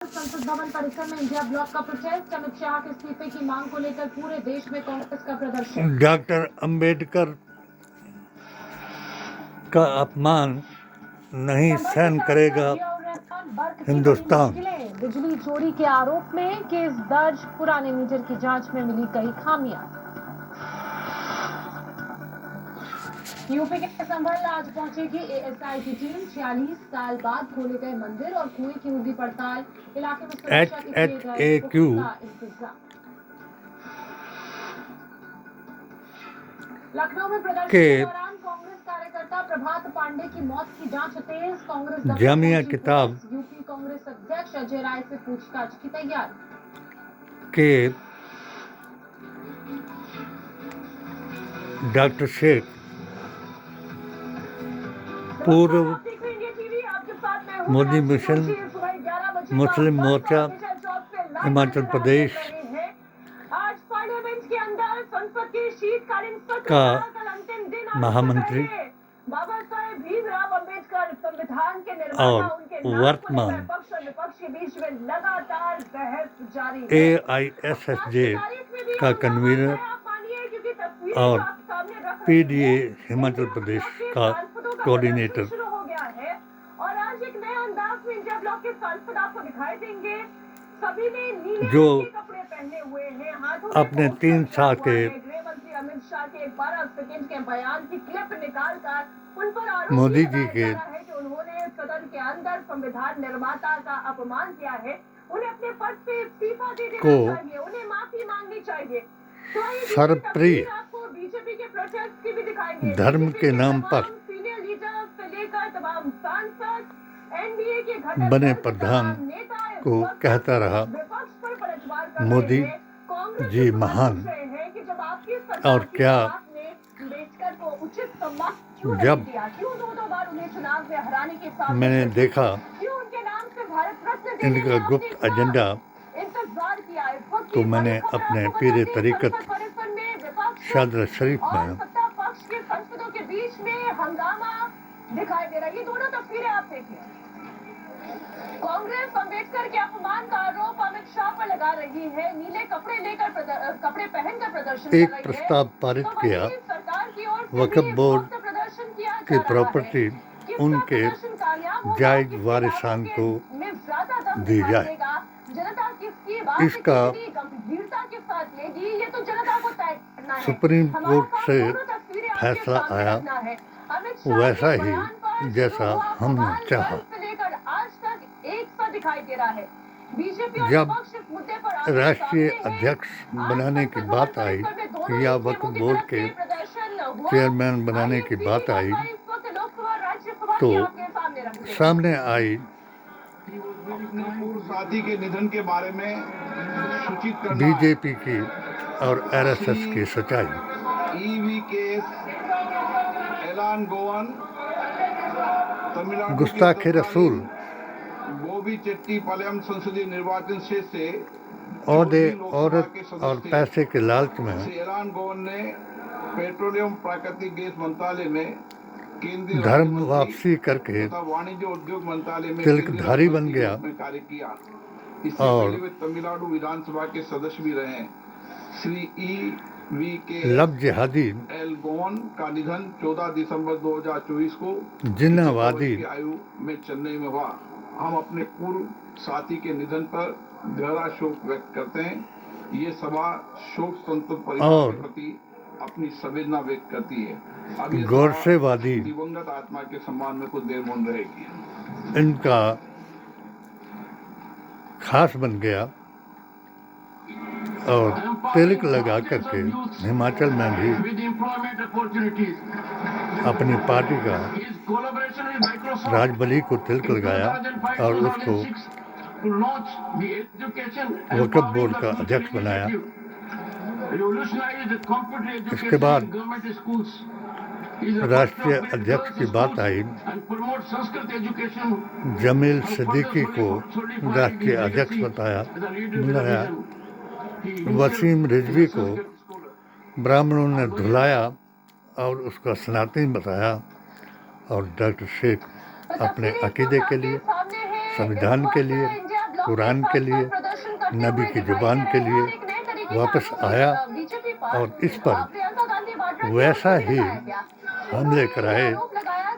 संसद भवन परिसर में इंडिया ब्लॉक का प्रोटेस्ट। अमित शाह के इस्तीफे की मांग को लेकर पूरे देश में कांग्रेस का प्रदर्शन। डॉक्टर अंबेडकर का अपमान नहीं सहन करेगा हिंदुस्तान। बिजली चोरी के आरोप में केस दर्ज, पुराने मीटर की जांच में मिली कई खामियां। यूपी के संभल आज पहुंचेगी एएसआई की टीम। 46 साल बाद खोले गए मंदिर और कुएं की होगी पड़ताल। इलाके में सुरक्षा के किए गए पुख्ता इंतजाम। लखनऊ में प्रदर्शन के दौरान कांग्रेस कार्यकर्ता प्रभात पांडे की मौत की जांच तेज। कांग्रेस जामिया किताब यूपी कांग्रेस अध्यक्ष अजय राय से पूछताछ की तैयारी। के डॉक्टर शेख पूर्व मोदी मिशन मुस्लिम मोर्चा हिमाचल प्रदेश का महामंत्री और वर्तमान AISSJ का कन्वीनर और PDA हिमाचल प्रदेश का कोऑर्डिनेटर और आज एक नए अंदाज में इंडिया ब्लॉक के सांसद आपको दिखाई देंगे। सभी ने नीले जो कपड़े पहने हुए हैं, हाथों अपने 3 साल के गृह मंत्री अमित शाह के 12 सेकंड के बयान की क्लिप निकालकर उन पर आरोप मोदी जी के है कि उन्होंने सदन के अंदर संविधान निर्माता का अपमान किया है। उन्हें अपने पद से इस्तीफा दे देना चाहिए, उन्हें माफी मांगनी चाहिए। सर्वप्रिय बीजेपी के प्रोटेस्ट की भी दिखाएंगे। धर्म के नाम पर सीनियर लीडर से लेकर तमाम सांसद एनडीए के बने प्रधान को कहता रहा मोदी जी महान। और क्या जब मैंने देखा इनका गुप्त एजेंडा तो मैंने अपने पीर तरीकत शादरा शरीफ में के बीच में हंगामा दिखाई दे रहा है। ये दोनों तस्वीरें आप देखिए। कांग्रेस अंबेडकर के अपमान का आरोप अमित शाह पर लगा रही है। नीले कपड़े पहनकर प्रदर्शन एक प्रस्ताव पारित किया वक्फ बोर्ड की प्रॉपर्टी उनके जायज वारिसान को दी जाए। इसका सुप्रीम कोर्ट से फैसला आया वैसा ही जैसा हमने चाहा। जब राष्ट्रीय अध्यक्ष बनाने की बात आई या वक्फ बोर्ड के चेयरमैन बनाने की बात आई तो सामने आई साथी के निधन के बारे में सूचित करना बीजेपी की और RSS की सच्चाई। EV केस ऐलान गोवन तमिलनाडु गुस्ताखी रसूल गोबी चेट्टीपालयम संसदीय निर्वाचन क्षेत्र से औहदे औरत और पैसे के लालच में ऐलान गोवन ने पेट्रोलियम प्राकृतिक गैस मंत्रालय में केंद्रीय धर्म वापसी करके वाणिज्य उद्योग मंत्रालय में तिलकधारी बन गया कार्य किया। इससे और पहले वे तमिलनाडु विधानसभा के सदस्य भी रहे। श्री EV के लब जिहादी एल गोवन का निधन 14 दिसंबर 2024 को जिन्नावादी आयु में चेन्नई में हुआ। हम अपने पूर्व साथी के निधन पर गहरा शोक व्यक्त करते हैं। ये सभा शोक संतप्त परिवार के प्रति अपनी संवेदना व्यक्त करती है। गोरसेवादी दिवंगत आत्मा के सम्मान में कुछ देर मौन रहेगी। इनका खास बन गया और तिलक लगा करके हिमाचल में भी अपनी पार्टी का राजबली को तिलक लगाया और उसको वक्फ बोर्ड का अध्यक्ष बनाया। इसके बाद राष्ट्रीय अध्यक्ष की बात आई। जमील सिद्दीकी को राष्ट्रीय अध्यक्ष बनाया। वसीम रिजवी को ब्राह्मणों ने धुलाया और उसका सनातनी बताया। और डॉक्टर शेख अपने अकीदे के लिए, संविधान के लिए कुरान के लिए, नबी की ज़ुबान के लिए वापस आया और इस पर वैसा ही हमले कराए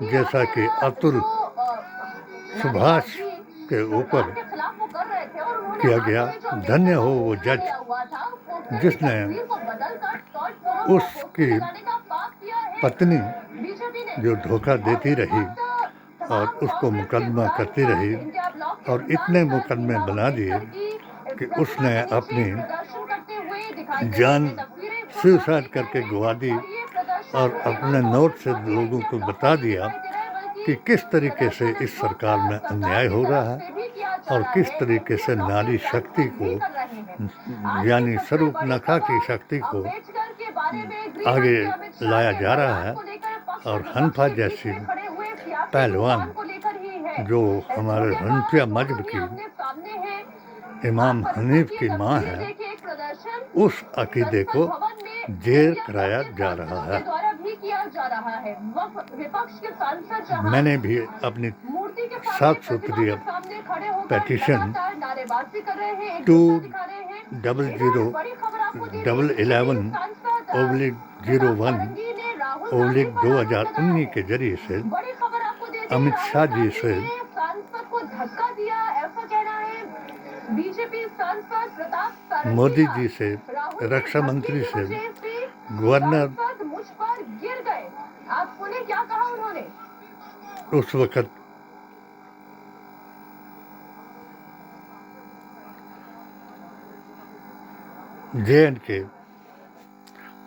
जैसा कि अतुल सुभाष के ऊपर किया गया। धन्य हो वो जज जिसने उसकी पत्नी जो धोखा देती रही और उसको मुकदमा करती रही और इतने मुकदमे बना दिए कि उसने अपनी जान सुसाइड करके गवा दी और अपने नोट से लोगों को बता दिया कि किस तरीके से इस सरकार में अन्याय हो रहा है और किस तरीके से नारी शक्ति को यानी स्वरूपनखा की शक्ति को आगे लाया जा रहा है। और हनफा जैसी पहलवान जो हमारे हनफिया मजहब की इमाम हनीफ की माँ है, उस अकीदे को जेर कराया जा रहा है। मैंने भी अपनी 7 सूत्रीय पेटिशन 2011/01/2019 के जरिए से अमित शाह जी से मोदी जी से, रक्षा मंत्री से, गवर्नर उस वक्त JNK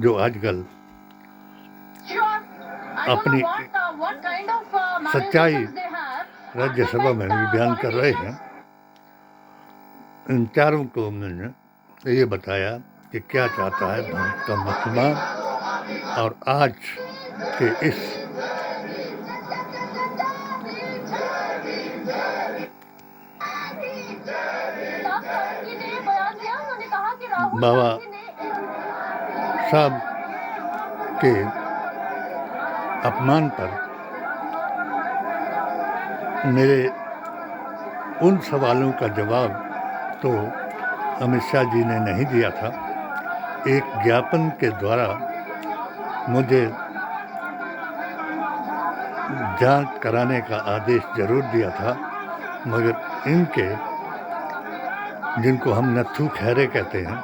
जो आजकल अपनी सच्चाई राज्यसभा में भी बयान कर रहे हैं, इन चारों को मैंने ये बताया कि क्या चाहता है भारत का मुसलमान। और आज के इस बाबा साहब के अपमान पर मेरे उन सवालों का जवाब तो अमित शाह जी ने नहीं दिया था। एक ज्ञापन के द्वारा मुझे जांच कराने का आदेश जरूर दिया था, मगर इनके, जिनको हम नत्थू खैरे कहते हैं,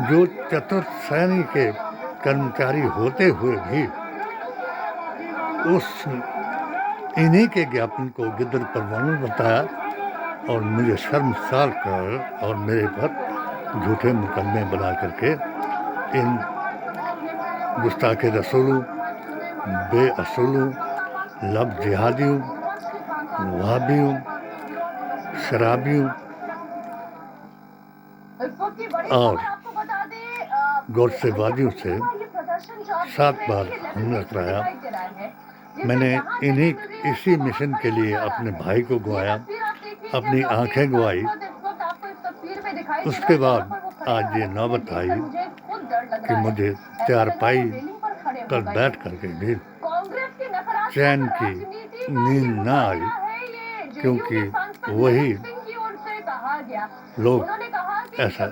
जो चतुर्थ श्रेणी के कर्मचारी होते हुए भी उस इन्हीं के ज्ञापन को गिद्दर परवान बताया और मुझे शर्मसार कर और मेरे पर झूठे मुकदमे बना करके इन गुस्ताखे रसूलों, बेअसूलों, लब जिहादियों, वहाबियों, शराबियों और गोरसेबाजियों से 7 बार हमला कराया। मैंने इसी मिशन के लिए अपने भाई को गवाया, अपनी आंखें गवाई। उसके बाद आज ये नौबत आई कि मुझे चारपाई पर बैठ करके भी चैन की नींद ना आई, क्योंकि वही लोग ऐसा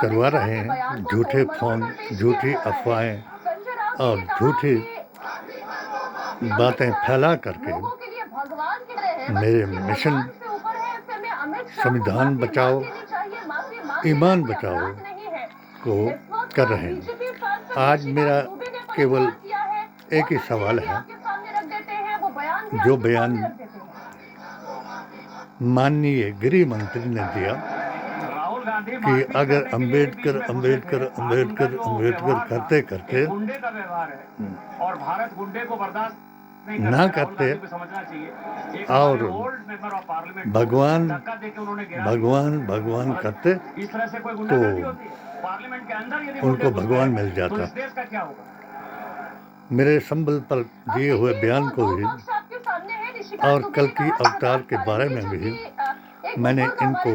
करवा रहे हैं, झूठे फोन, झूठी अफवाहें और झूठी बातें फैला करके मेरे मिशन संविधान बचाओ, ईमान बचाओ को कर रहे हैं। आज मेरा केवल एक ही सवाल है, जो बयान माननीय गृह मंत्री ने दिया कि अगर अंबेडकर करते करते और भारत गुंडे को बर्दाश्त ना करते और भगवान करते तो उनको भगवान मिल जाता। मेरे संबल पर दिए हुए बयान को भी और कल की अवतार के बारे में भी मैंने इनको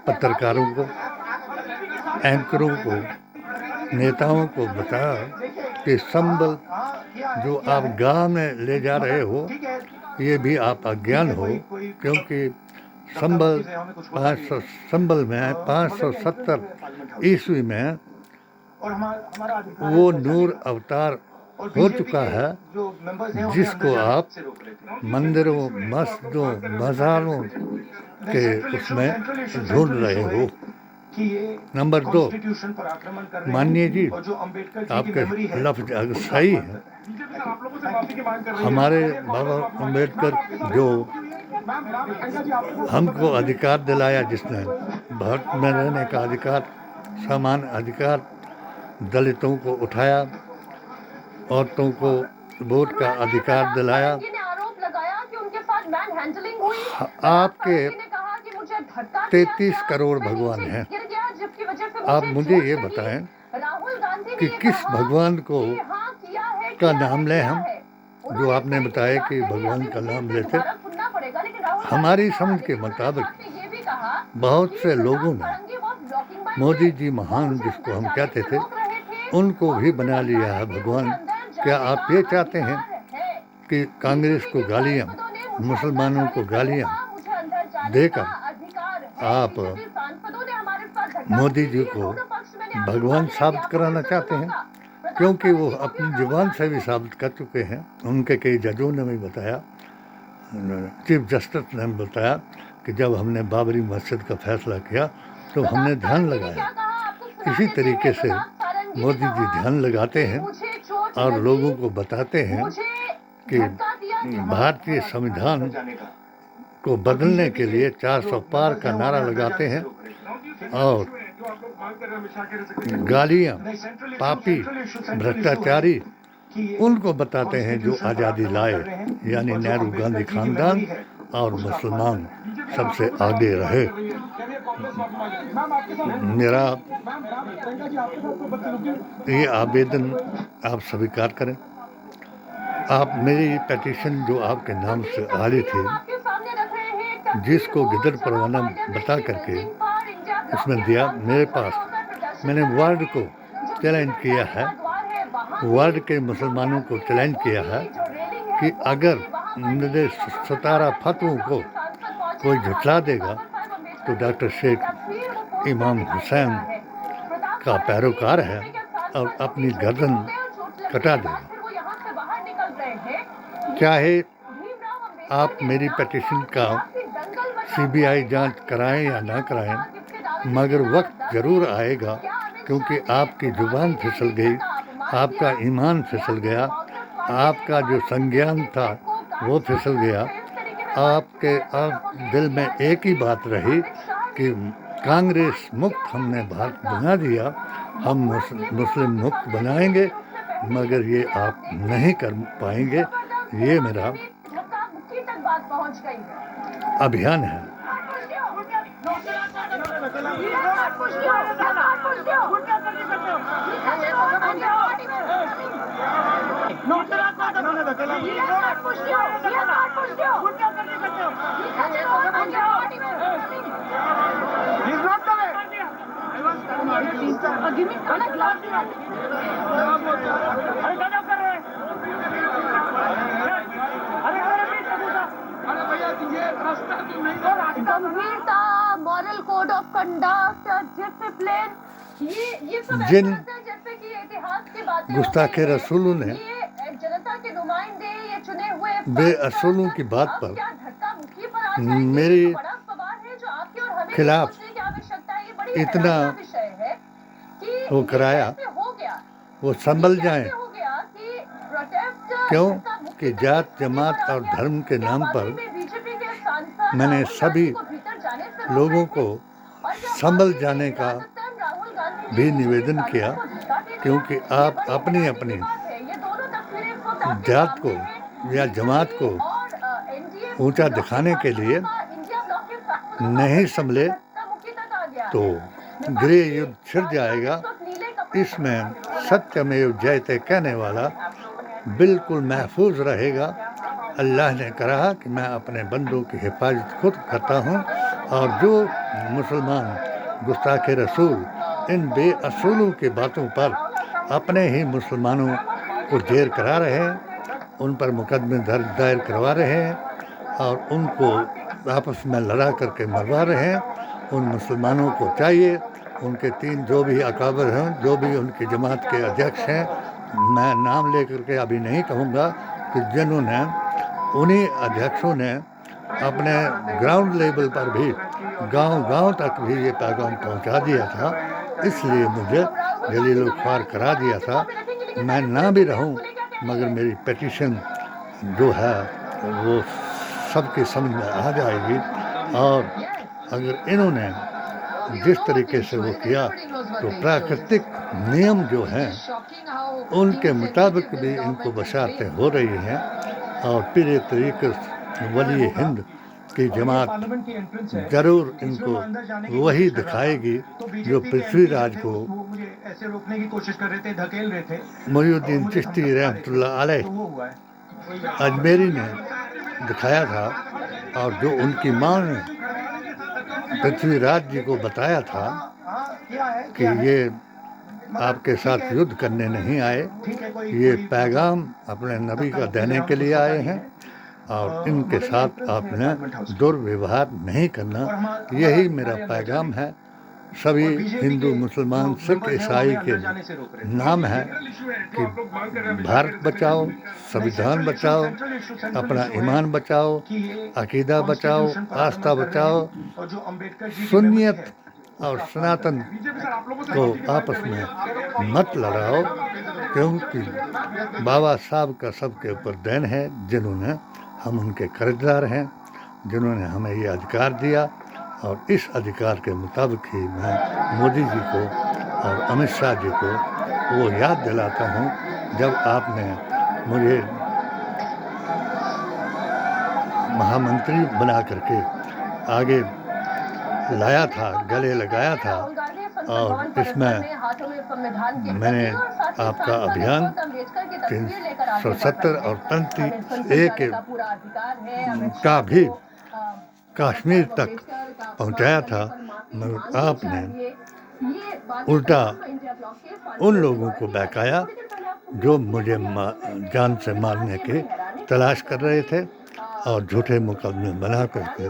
पत्रकारों को, एंकरों को, नेताओं को बताया कि संबल जो आप गांव में ले जा रहे हो, ये भी आप अज्ञान हो, क्योंकि संबल में 570 ईस्वी में वो नूर अवतार हो चुका है, जिसको आप मंदिरों, मस्जिदों, मज़ारों के उसमें ढूंढ रहे हो। नंबर 2, मानिए जी, आपके लफ्ज अगर सही है, हमारे बाबा अम्बेडकर जो हमको अधिकार दिलाया, जिसने भारत में रहने का अधिकार, समान अधिकार, दलितों को उठाया, औरतों को वोट का अधिकार दिलाया, आपके 33 करोड़ भगवान हैं। आप मुझे ये बताएं कि किस भगवान को का नाम लें हम, जो आपने बताया कि भगवान का नाम लेते। हमारी समझ के मुताबिक बहुत से लोगों ने मोदी जी महान, जिसको हम कहते थे, उनको भी बना लिया है भगवान। क्या आप ये चाहते हैं कि कांग्रेस को गालियां, मुसलमानों को गालियां देकर आप मोदी जी को भगवान साबित कराना चाहते हैं? क्योंकि वो अपनी जुबान से भी साबित कर चुके हैं। उनके कई जजों ने भी बताया, चीफ जस्टिस ने बताया कि जब हमने बाबरी मस्जिद का फैसला किया तो हमने ध्यान लगाया। इसी तरीके से मोदी जी ध्यान लगाते हैं और लोगों को बताते हैं कि भारतीय संविधान को बदलने के लिए 400 पार का नारा लगाते हैं और गालियां, पापी, भ्रष्टाचारी उनको बताते हैं जो आज़ादी लाए, यानी नेहरू गांधी खानदान और मुसलमान सबसे आगे रहे। मेरा ये आवेदन आप स्वीकार करें। आप मेरी पिटीशन जो आपके नाम से आली थी, जिसको गिदड़ परवाना बता करके इसमें दिया मेरे पास, मैंने वर्ल्ड को चैलेंज किया है, वर्ल्ड के मुसलमानों को चैलेंज किया है कि अगर मेरे 17 फतवों को कोई झुठला देगा तो डॉक्टर शेख इमाम हुसैन का पैरोकार है और अपनी गर्दन कटा देगा। चाहे आप मेरी पिटीशन का सीबीआई जांच कराएं या ना कराएं, मगर वक्त ज़रूर आएगा, क्योंकि आपकी जुबान फिसल गई, आपका ईमान फिसल गया, आपका जो संज्ञान था वो फिसल गया। आपके दिल में एक ही बात रही कि कांग्रेस मुक्त हमने भारत बना दिया, हम मुस्लिम मुक्त बनाएंगे, मगर ये आप नहीं कर पाएंगे। ये मेरा अभियान है। गंभीरता, moral code of conduct, discipline, ये सब जिन जैसे कि इतिहास की बातें, गुस्ताखे रसूलों ने जनता के नुमाइंदे, ये चुने हुए बेअसूलों की बात पर मेरे खिलाफ इतना वो कराया, वो संभल जाएं। क्यों कि जात, जमात और धर्म के नाम पर मैंने सभी लोगों को संभल जाने का भी निवेदन किया, क्योंकि आप अपनी अपनी जात को या जमात को ऊंचा दिखाने के लिए नहीं संभले तो गृह युद्ध छिड़ जाएगा। इसमें सत्यमेव जयते कहने वाला बिल्कुल महफूज रहेगा। अल्लाह ने कहा कि मैं अपने बंदों की हिफाजत खुद करता हूँ, और जो मुसलमान गुस्ताखे रसूल इन बेअसूलों की बातों पर अपने ही मुसलमानों को जेर करा रहे हैं, उन पर मुकदमे दायर करवा रहे हैं, और उनको आपस में लड़ा करके मरवा रहे हैं। उन मुसलमानों को चाहिए, उनके 3 जो भी अकाबर हैं, जो भी उनकी जमात के अध्यक्ष हैं, मैं नाम लेकर के अभी नहीं कहूँगा, कि जिन्होंने उन्हीं अध्यक्षों ने अपने ग्राउंड लेवल पर भी गांव-गांव तक भी ये पैगाम पहुंचा दिया था। इसलिए मुझे जलील ख्वार करा दिया था। मैं ना भी रहूं, मगर मेरी पिटीशन जो है वो सबके समझ में आ जाएगी। और अगर इन्होंने जिस तरीके से वो किया, तो प्राकृतिक नियम जो हैं उनके मुताबिक भी इनको बशारतें हो रही हैं। और फिर एक तरीके से वली हिंद की जमात जरूर इनको वही दिखाएगी जो पृथ्वीराज को ऐसे रोकने की कोशिश कर रहे थे, धकेल रहे थे। मोहिउद्दीन चिश्ती रहमतुल्लाह अलैह अजमेरी ने दिखाया था, और जो उनकी मां ने पृथ्वीराज जी को बताया था कि ये आपके साथ युद्ध करने नहीं आए, ये पैगाम अपने नबी का देने के लिए आए हैं, और इनके साथ आपने दुर्व्यवहार नहीं करना। यही मेरा पैगाम है। सभी हिंदू, मुसलमान, सिख, ईसाई के नाम है कि भारत बचाओ, संविधान बचाओ, अपना ईमान बचाओ, अकीदा बचाओ, आस्था बचाओ, सुन्नियत और सनातन को आपस में मत लड़ाओ, क्योंकि बाबा साहब का सबके ऊपर देन है, जिन्होंने हम उनके कर्जदार हैं, जिन्होंने हमें ये अधिकार दिया। और इस अधिकार के मुताबिक ही मैं मोदी जी को और अमित शाह जी को वो याद दिलाता हूँ, जब आपने मुझे महामंत्री बना करके आगे लाया था, गले लगाया था, और इसमें मैंने आपका अभियान 370 और 35A का भी कश्मीर तक पहुंचाया था, मगर आपने उल्टा उन लोगों को बहकाया जो मुझे जान से मारने की तलाश कर रहे थे, और झूठे मुकदमे बना करके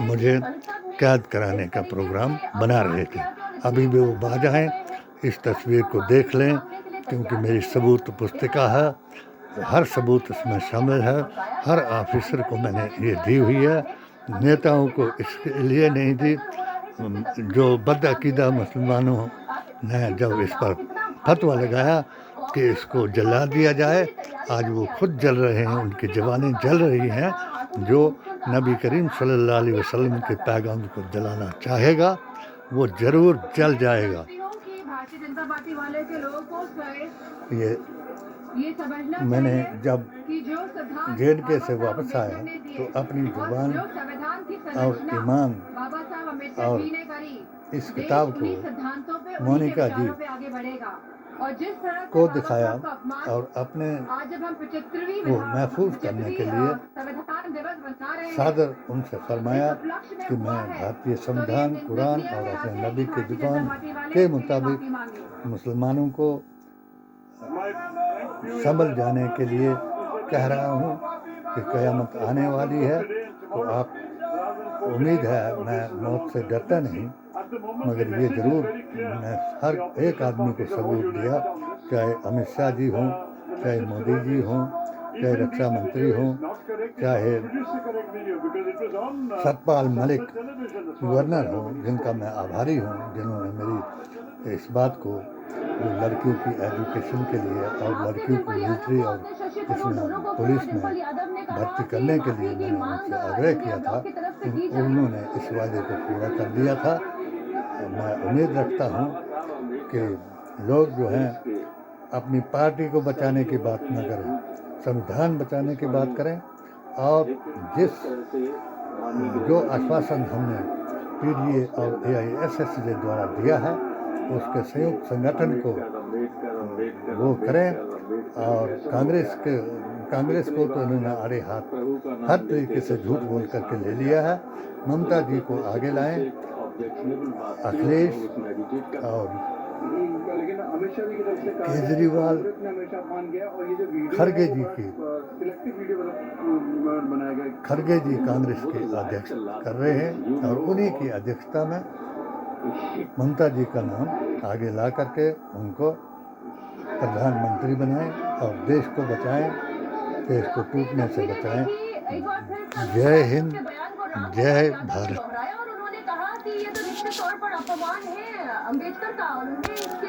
मुझे कैद कराने का प्रोग्राम बना रहे थे। अभी भी वो बाजा हैं, इस तस्वीर को देख लें, क्योंकि मेरी सबूत पुस्तिका है, हर सबूत इसमें शामिल है। हर ऑफिसर को मैंने ये दी हुई है, नेताओं को इसके लिए नहीं दी। जो बदअकीदा मुसलमानों ने जब इस पर फतवा लगाया कि इसको जला दिया जाए, आज वो खुद जल रहे हैं, उनकी जवानें जल रही हैं। जो नबी करीम सल्लल्लाहु अलैहि वसल्लम के पैगाम को जलाना चाहेगा, वो ज़रूर जल जाएगा। ये मैंने जब JNK से वापस आया, तो अपनी जुबान और ईमान और इस किताब को मोनिका जी को दिखाया, और अपने को महफूज करने के लिए सादर उनसे फरमाया कि मैं भारतीय संविधान, कुरान और अपने नबी की जुबान के मुताबिक मुसलमानों को समझ जाने के लिए कह रहा हूँ कि क़यामत आने वाली है। तो आप उम्मीद है, मैं मौत से डरता नहीं, मगर ये ज़रूर मैं हर एक आदमी को सबूत दिया, चाहे अमित शाह जी हों, चाहे मोदी जी हों, चाहे रक्षा मंत्री हों, चाहे सतपाल मलिक गवर्नर हों, जिनका मैं आभारी हूँ, जिन्होंने मेरी इस बात को लड़कियों की एजुकेशन के लिए और लड़कियों को मिलिट्री और इसमें पुलिस में भर्ती करने के लिए मैंने उनसे आग्रह किया था, उन्होंने इस वादे को पूरा कर दिया था। मैं उम्मीद रखता हूँ कि लोग जो हैं अपनी पार्टी को बचाने की बात न करें, संविधान बचाने की बात करें, और जो आश्वासन हमने PDA और AISS द्वारा दिया है, उसके संयुक्त संगठन को वो करें। और कांग्रेस को तो इन्होंने आड़े हाथ हर तरीके से झूठ बोल करके ले लिया है। ममता जी को आगे लाएं, अखिलेश और लेकिन अमित शाह जी की तरफ से कहा केजरीवाल कांग्रेस ने हमेशा अपमान किया और ये जो वीडियो खड़गे है, जी वो की सिलेक्टिव वीडियो बनाया गया। खड़गे जी कांग्रेस के अध्यक्ष कर रहे हैं और उन्हीं की अध्यक्षता में ममता जी का नाम आगे ला करके उनको प्रधानमंत्री बनाएं और देश को बचाएं, देश को टूटने से बचाएं। जय हिंद, जय भारत। और उन्होंने कहा कि ये तो निश्चित तौर पर अपमान है अम्बेडकर का और उन्हें इसके